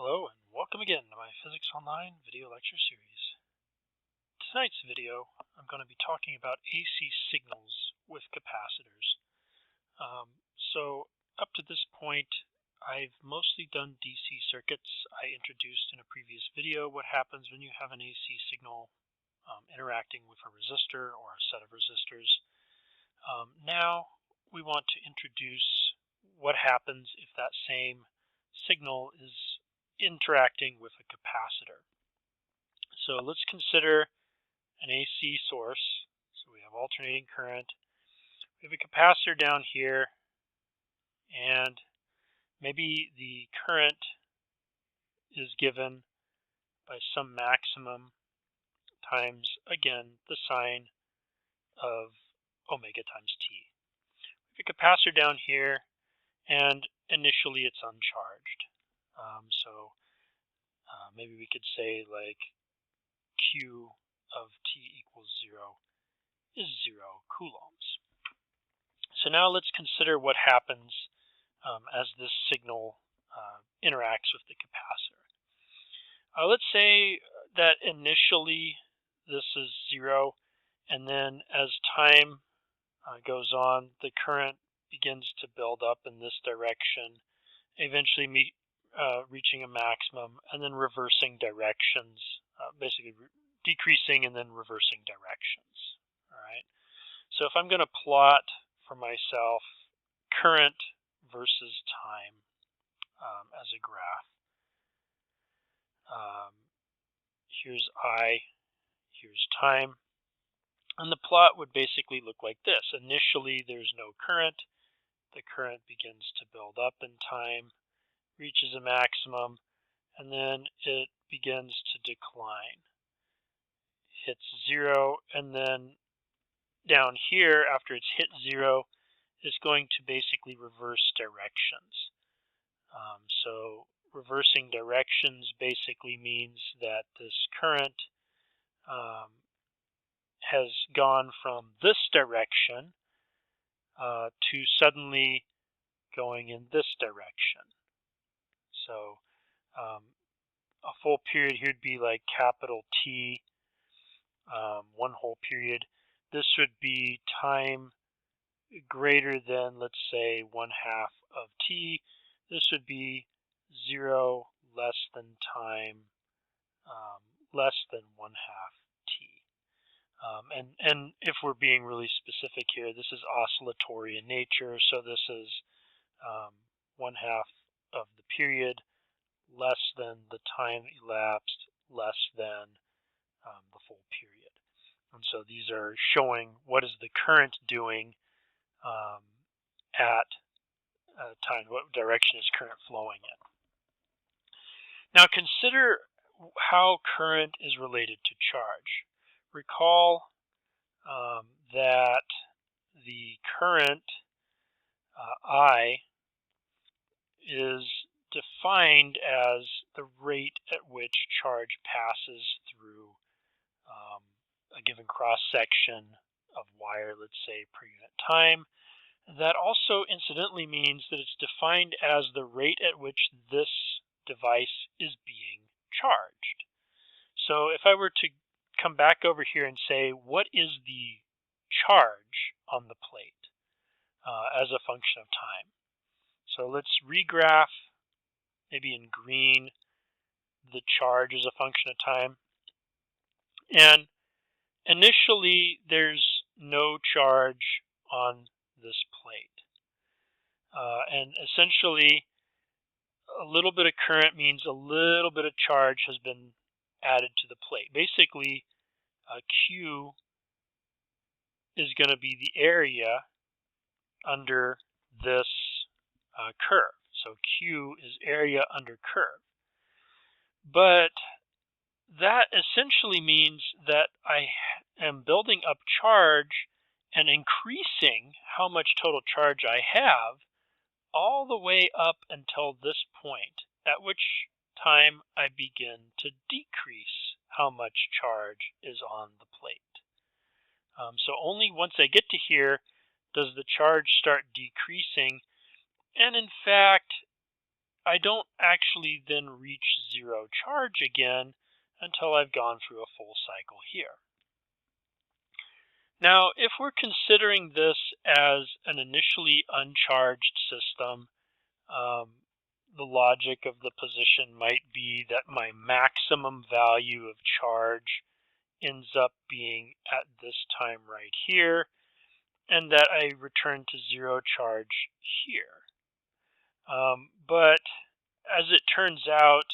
Hello and welcome again to my Physics Online video lecture series. Tonight's video, I'm going to be talking about AC signals with capacitors. So up to this point, I've mostly done DC circuits. I introduced in a previous video what happens when you have an AC signal interacting with a resistor or a set of resistors. Now we want to introduce what happens if that same signal is interacting with a capacitor. So let's consider an AC source. So we have alternating current. We have a capacitor down here, and maybe the current is given by some maximum times, again, the sine of omega times t. We have a capacitor down here, and initially it's uncharged. Maybe we could say like Q of t equals 0 is 0 coulombs. So now let's consider what happens as this signal interacts with the capacitor. Let's say that initially this is 0, and then as time goes on, the current begins to build up in this direction, eventually reaching a maximum, and then reversing directions, basically decreasing and then reversing directions. All right. So if I'm going to plot for myself current versus time as a graph, here's I, here's time, and the plot would basically look like this. Initially, there's no current. The current begins to build up in time, reaches a maximum, and then it begins to decline. Hits 0, and then down here, after it's hit 0, it's going to basically reverse directions. So reversing directions basically means that this current has gone from this direction to suddenly going in this direction. So a full period here would be like capital T, one whole period. This would be time greater than, let's say, 1/2 of t. This would be 0 less than time less than 1/2 t. And if we're being really specific here, this is oscillatory in nature, so this is 1/2 of the period less than the time elapsed less than the full period. And so these are showing what is the current doing at time, what direction is current flowing in. Now consider how current is related to charge. Recall that the current I is defined as the rate at which charge passes through a given cross-section of wire, let's say, per unit time. That also incidentally means that it's defined as the rate at which this device is being charged. So if I were to come back over here and say, what is the charge on the plate as a function of time? So let's regraph, maybe in green, the charge as a function of time. And initially, there's no charge on this plate. And essentially, a little bit of current means a little bit of charge has been added to the plate. Basically, Q is going to be the area under this curve. So Q is area under curve. But that essentially means that I am building up charge and increasing how much total charge I have all the way up until this point, at which time I begin to decrease how much charge is on the plate. So only once I get to here does the charge start decreasing. And in fact, I don't actually then reach zero charge again until I've gone through a full cycle here. Now, if we're considering this as an initially uncharged system, the logic of the position might be that my maximum value of charge ends up being at this time right here, and that I return to zero charge here. But as it turns out,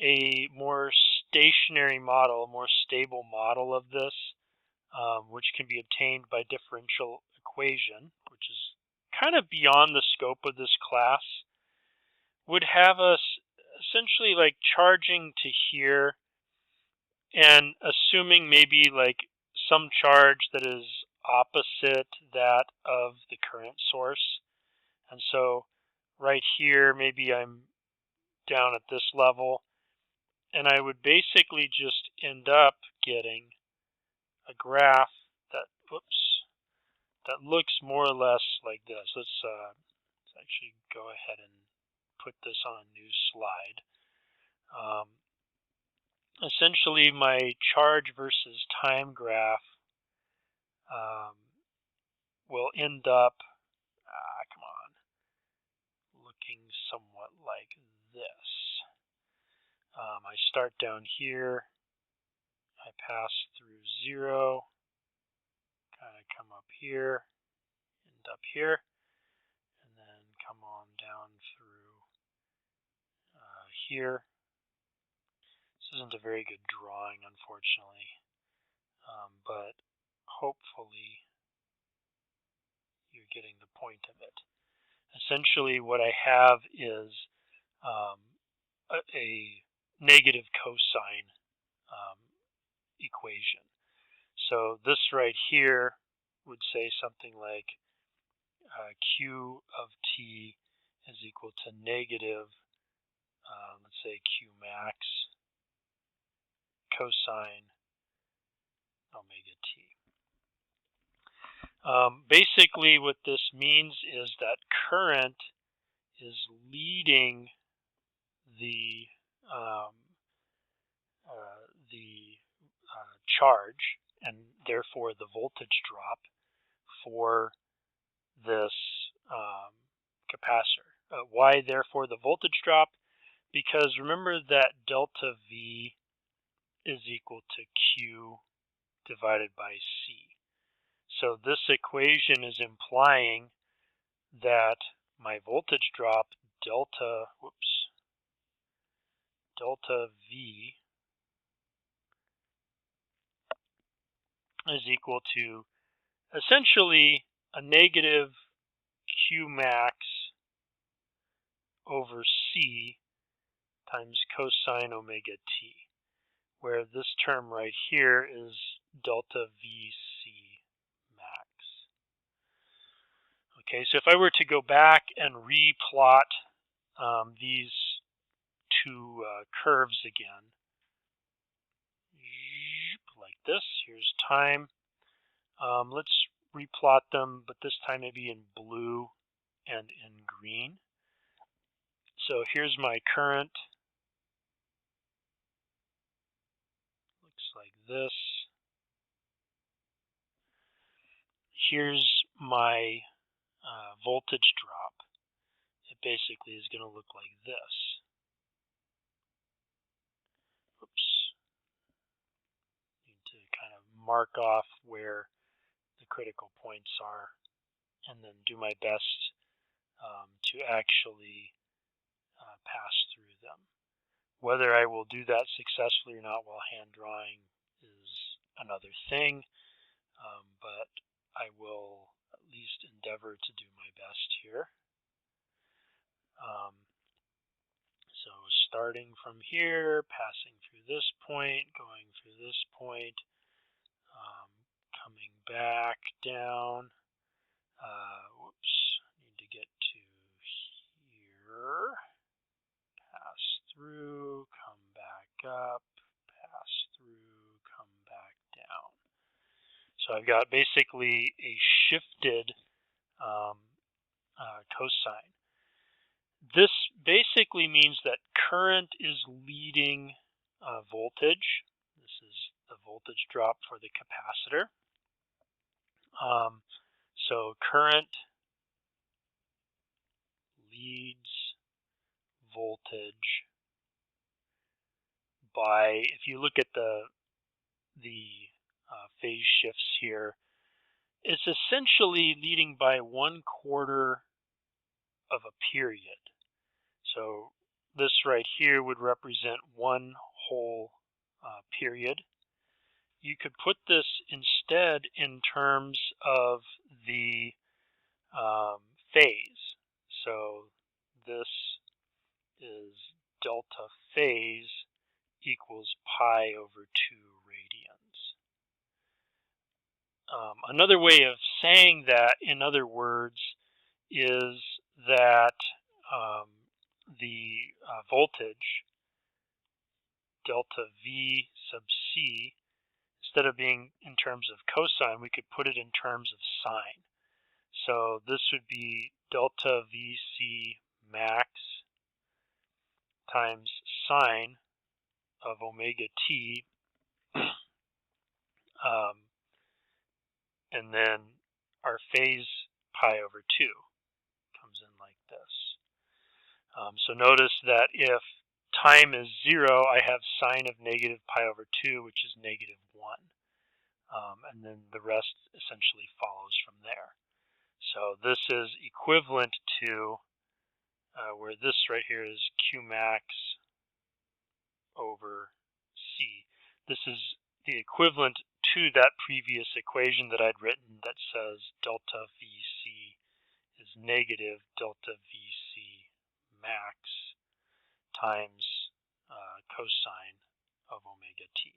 a more stationary model, a more stable model of this, which can be obtained by differential equation, which is kind of beyond the scope of this class, would have us essentially like charging to here and assuming maybe like some charge that is opposite that of the current source. And so right here, maybe I'm down at this level, and I would basically just end up getting a graph that, that looks more or less like this. Let's actually go ahead and put this on a new slide. Essentially, my charge versus time graph will end up, come on, looking somewhat like this. I start down here, I pass through zero, kind of come up here, end up here, and then come on down through here. This isn't a very good drawing, unfortunately, but hopefully you're getting the point of it. Essentially, what I have is a negative cosine equation. So this right here would say something like Q of t is equal to negative, let's say Q max cosine omega t. Basically, what this means is that current is leading the charge, and therefore the voltage drop for this capacitor. Why therefore the voltage drop? Because remember that delta V is equal to Q divided by C. So this equation is implying that my voltage drop delta V is equal to essentially a negative Q max over C times cosine omega t, where this term right here is delta VC max. Okay, so if I were to go back and replot these two curves again, like this, here's time. Let's replot them, but this time maybe in blue and in green. So here's my current. Looks like this. Here's my voltage drop. It basically is going to look like this. Oops. Need to kind of mark off where the critical points are and then do my best to actually pass through them. Whether I will do that successfully or not while hand drawing is another thing, but I will at least endeavor to do my best here. So starting from here, passing through this point, going through this point, coming back down. Need to get to here. Pass through, come back up, pass through, come back down. So I've got basically a shifted cosine. This basically means that current is leading voltage. This is the voltage drop for the capacitor. So current leads voltage by, if you look at the phase shifts here, it's essentially leading by 1/4 of a period. So this right here would represent one whole period. You could put this instead in terms of the phase. So this is delta phase equals pi over 2 radians. Another way of saying that, in other words, is that the voltage, delta V sub C, instead of being in terms of cosine, we could put it in terms of sine. So this would be delta VC max times sine of omega t, and then our phase pi over 2 comes in like this. So notice that if time is 0, I have sine of negative pi over 2, which is negative 1. And then the rest essentially follows from there. So this is equivalent to where this right here is Q max over C. This is the equivalent to that previous equation that I'd written that says delta VC is negative delta VC max times cosine of omega t.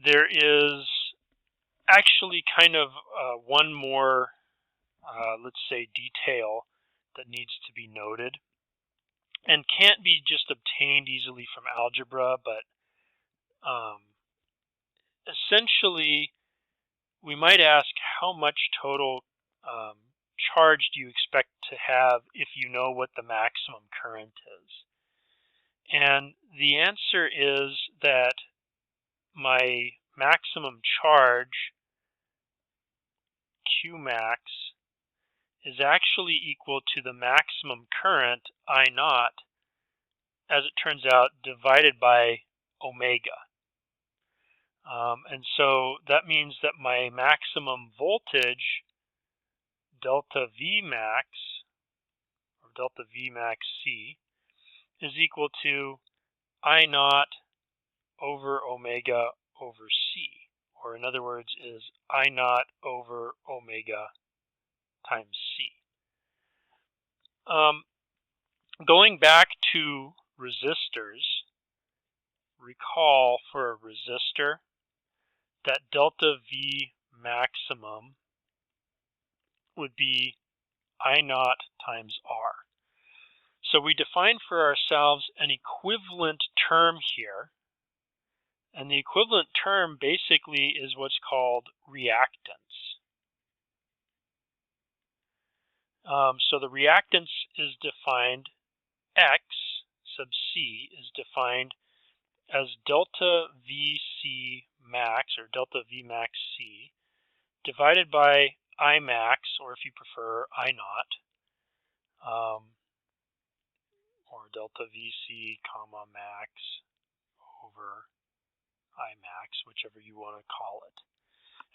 There is actually kind of one more, let's say, detail that needs to be noted and can't be just obtained easily from algebra, but essentially we might ask how much total charge do you expect to have if you know what the maximum current is. And the answer is that my maximum charge, Q max, is actually equal to the maximum current, I naught, as it turns out, divided by omega. And so that means that my maximum voltage, delta V max, or delta V max C, is equal to I naught over omega over C, or in other words is I naught over omega times C. Going back to resistors, recall for a resistor that delta V maximum would be I naught times R. So we define for ourselves an equivalent term here, and the equivalent term basically is what's called reactance. So the reactance is defined, X sub C is defined as delta VC max, or delta V max C, divided by I max, or if you prefer, I naught, or delta VC comma max over I max, whichever you want to call it.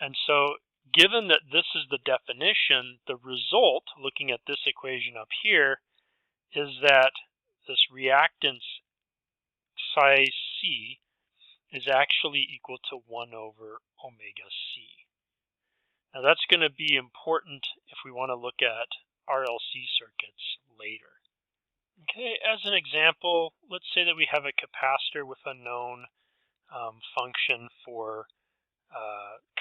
And so given that this is the definition, the result, looking at this equation up here, is that this reactance psi C is actually equal to 1 over omega C. Now that's going to be important if we want to look at RLC circuits later. Okay, as an example, let's say that we have a capacitor with a known function for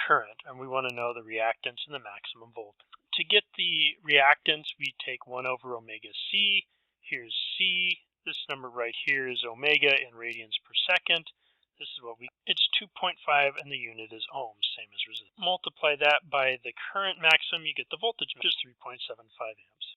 current, and we want to know the reactance and the maximum voltage. To get the reactance, we take 1 over omega C. Here's C. This number right here is omega in radians per second. This is what it's 2.5 and the unit is ohms, same as resistance. Multiply that by the current maximum, you get the voltage, which is 3.75 amps.